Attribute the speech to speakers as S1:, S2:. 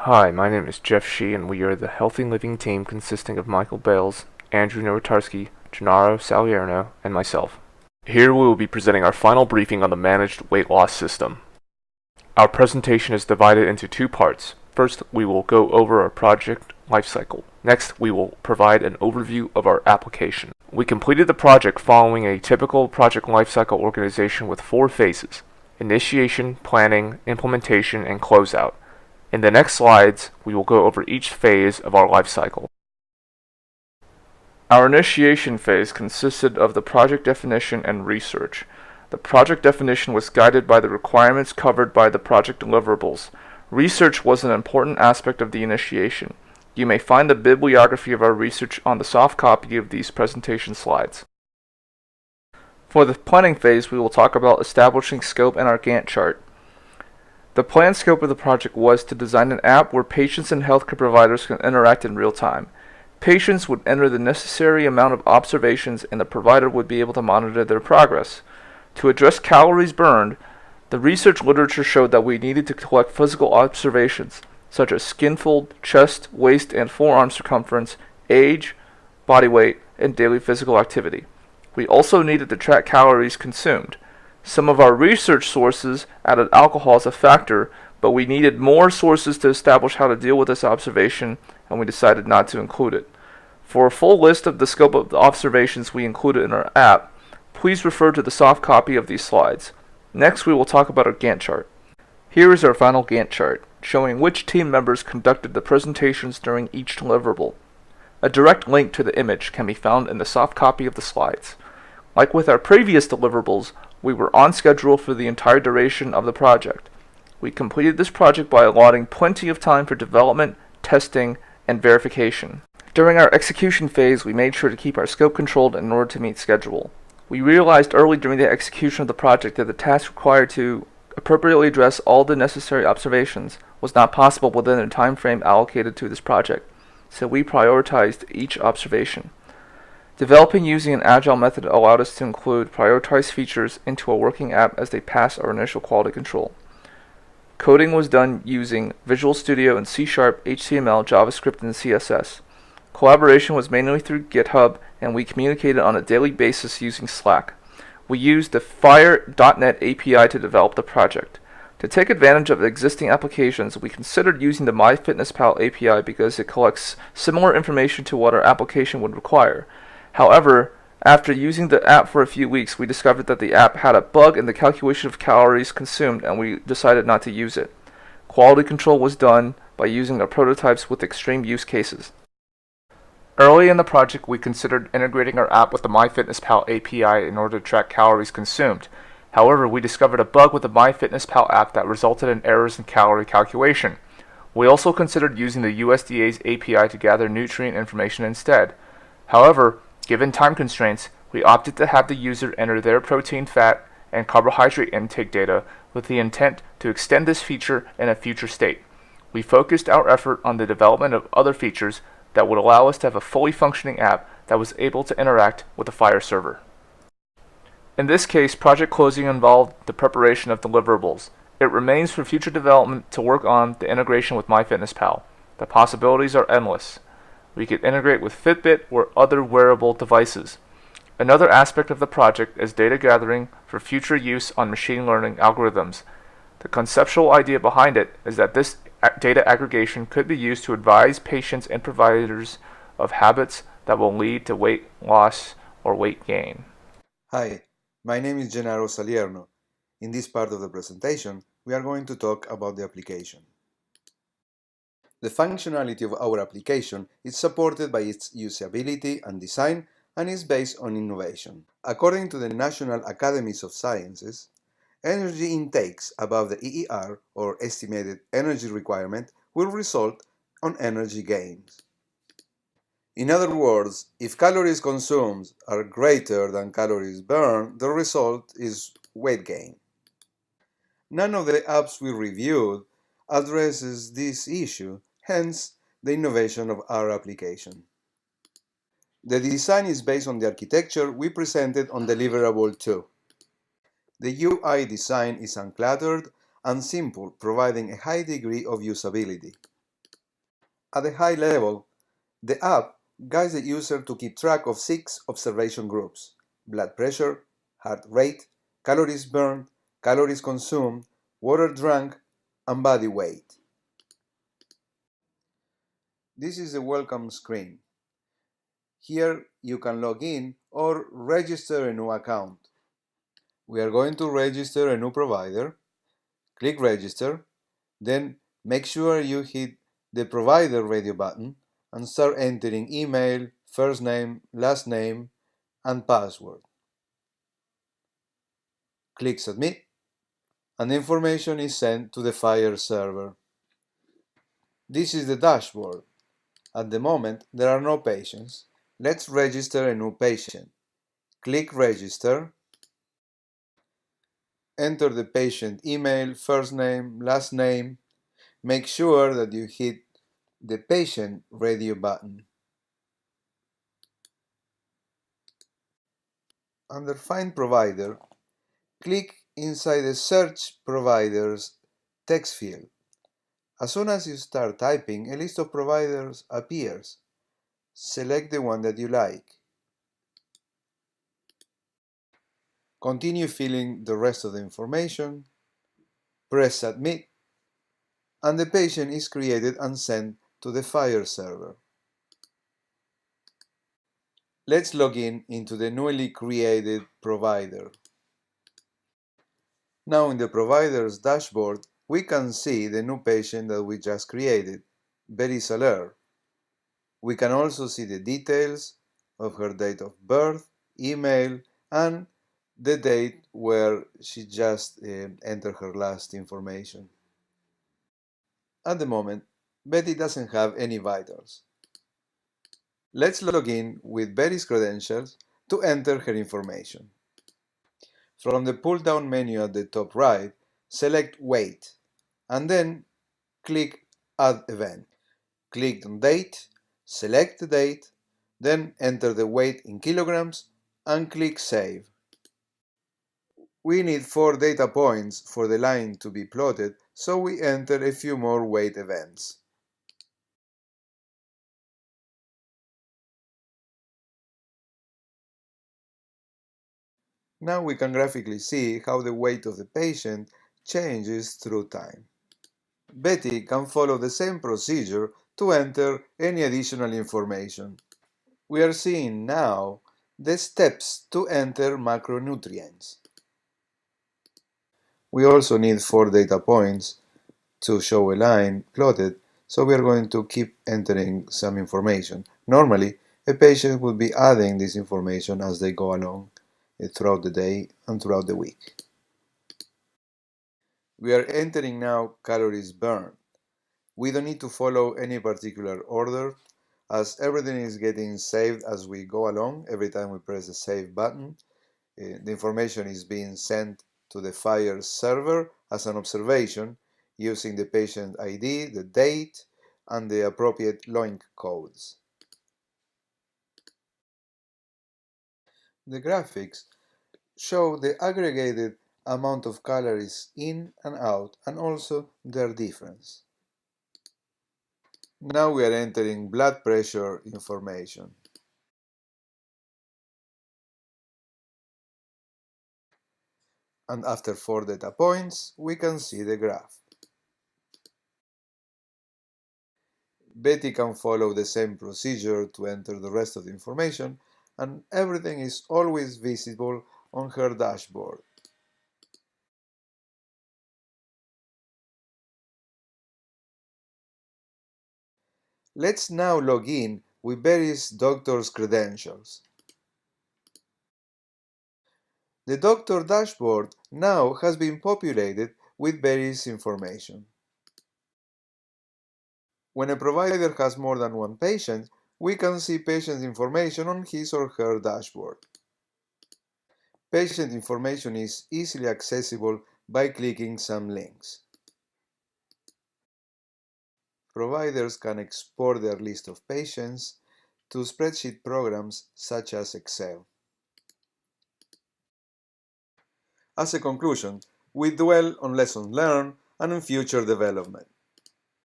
S1: Hi, my name is Jeff Shee, and we are the Healthy Living team consisting of Michael Bales, Andrew Nowotarski, Gennaro Salerno, and myself. Here we will be presenting our final briefing on the managed weight loss system. Our presentation is divided into two parts. First, we will go over our project lifecycle. Next, we will provide an overview of our application. We completed the project following a typical project lifecycle organization with 4 phases: initiation, planning, implementation, and closeout. In the next slides, we will go over each phase of our life cycle. Our initiation phase consisted of the project definition and research. The project definition was guided by the requirements covered by the project deliverables. Research was an important aspect of the initiation. You may find the bibliography of our research on the soft copy of these presentation slides. For the planning phase, we will talk about establishing scope and our Gantt chart. The planned scope of the project was to design an app where patients and healthcare providers can interact in real time. Patients would enter the necessary amount of observations and the provider would be able to monitor their progress. To address calories burned, the research literature showed that we needed to collect physical observations, such as skin fold, chest, waist, and forearm circumference, age, body weight, and daily physical activity. We also needed to track calories consumed. Some of our research sources added alcohol as a factor, but we needed more sources to establish how to deal with this observation, and we decided not to include it. For a full list of the scope of the observations we included in our app, please refer to the soft copy of these slides. Next, we will talk about our Gantt chart. Here is our final Gantt chart, showing which team members conducted the presentations during each deliverable. A direct link to the image can be found in the soft copy of the slides. Like with our previous deliverables, we were on schedule for the entire duration of the project. We completed this project by allotting plenty of time for development, testing, and verification. During our execution phase, we made sure to keep our scope controlled in order to meet schedule. We realized early during the execution of the project that the task required to appropriately address all the necessary observations was not possible within the time frame allocated to this project, so we prioritized each observation. Developing using an agile method allowed us to include prioritized features into a working app as they pass our initial quality control. Coding was done using Visual Studio and C#, HTML, JavaScript, and CSS. Collaboration was mainly through GitHub, and we communicated on a daily basis using Slack. We used the Fire.net API to develop the project. To take advantage of existing applications, we considered using the MyFitnessPal API because it collects similar information to what our application would require. However, after using the app for a few weeks, we discovered that the app had a bug in the calculation of calories consumed, and we decided not to use it. Quality control was done by using our prototypes with extreme use cases. Early in the project, we considered integrating our app with the MyFitnessPal API in order to track calories consumed. However, we discovered a bug with the MyFitnessPal app that resulted in errors in calorie calculation. We also considered using the USDA's API to gather nutrient information instead. However, given time constraints, we opted to have the user enter their protein, fat, and carbohydrate intake data with the intent to extend this feature in a future state. We focused our effort on the development of other features that would allow us to have a fully functioning app that was able to interact with the Fire server. In this case, project closing involved the preparation of deliverables. It remains for future development to work on the integration with MyFitnessPal. The possibilities are endless. We could integrate with Fitbit or other wearable devices. Another aspect of the project is data gathering for future use on machine learning algorithms. The conceptual idea behind it is that this data aggregation could be used to advise patients and providers of habits that will lead to weight loss or weight gain.
S2: Hi, my name is Gennaro Salerno. In this part of the presentation, we are going to talk about the application. The functionality of our application is supported by its usability and design and is based on innovation. According to the National Academies of Sciences, energy intakes above the EER, or estimated energy requirement, will result on energy gains. In other words, if calories consumed are greater than calories burned, the result is weight gain. None of the apps we reviewed addresses this issue, hence the innovation of our application. The design is based on the architecture we presented on Deliverable 2. The UI design is uncluttered and simple, providing a high degree of usability. At a high level, the app guides the user to keep track of 6 observation groups: blood pressure, heart rate, calories burned, calories consumed, water drank, and body weight. This is the welcome screen. Here you can log in or register a new account. We are going to register a new provider. Click register, then make sure you hit the provider radio button and start entering email, first name, last name, and password. Click submit, and the information is sent to the FHIR server. This is the dashboard. At the moment, there are no patients. Let's register a new patient. Click register, enter the patient email, first name, last name. Make sure that you hit the patient radio button. Under Find Provider, click inside the Search Providers text field. As soon as you start typing, a list of providers appears. Select the one that you like. Continue filling the rest of the information. Press Submit, and the patient is created and sent to the FHIR server. Let's log in into the newly created provider. Now in the provider's dashboard, we can see the new patient that we just created, Betty Saler. We can also see the details of her date of birth, email, and the date where she just entered her last information. At the moment, Betty doesn't have any vitals. Let's log in with Betty's credentials to enter her information. From the pull-down menu at the top right, select Weight, and then click Add Event. Click on Date, select the date, then enter the weight in kilograms, and click Save. We need 4 data points for the line to be plotted, so we enter a few more weight events. Now we can graphically see how the weight of the patient changes through time. Betty can follow the same procedure to enter any additional information. We are seeing now the steps to enter macronutrients. We also need 4 data points to show a line plotted, so we are going to keep entering some information. Normally, a patient would be adding this information as they go along throughout the day and throughout the week. We are entering now calories burned. We don't need to follow any particular order, as everything is getting saved as we go along. Every time we press the save button, the information is being sent to the FHIR server as an observation using the patient ID, the date, and the appropriate LOINC codes. The graphics show the aggregated amount of calories in and out, and also their difference. Now we are entering blood pressure information. And after 4 data points, we can see the graph. Betty can follow the same procedure to enter the rest of the information, and everything is always visible on her dashboard. Let's now log in with Betty's doctor's credentials. The doctor dashboard now has been populated with Betty's information. When a provider has more than one patient, we can see patient information on his or her dashboard. Patient information is easily accessible by clicking some links. Providers can export their list of patients to spreadsheet programs such as Excel. As a conclusion, we dwell on lessons learned and on future development.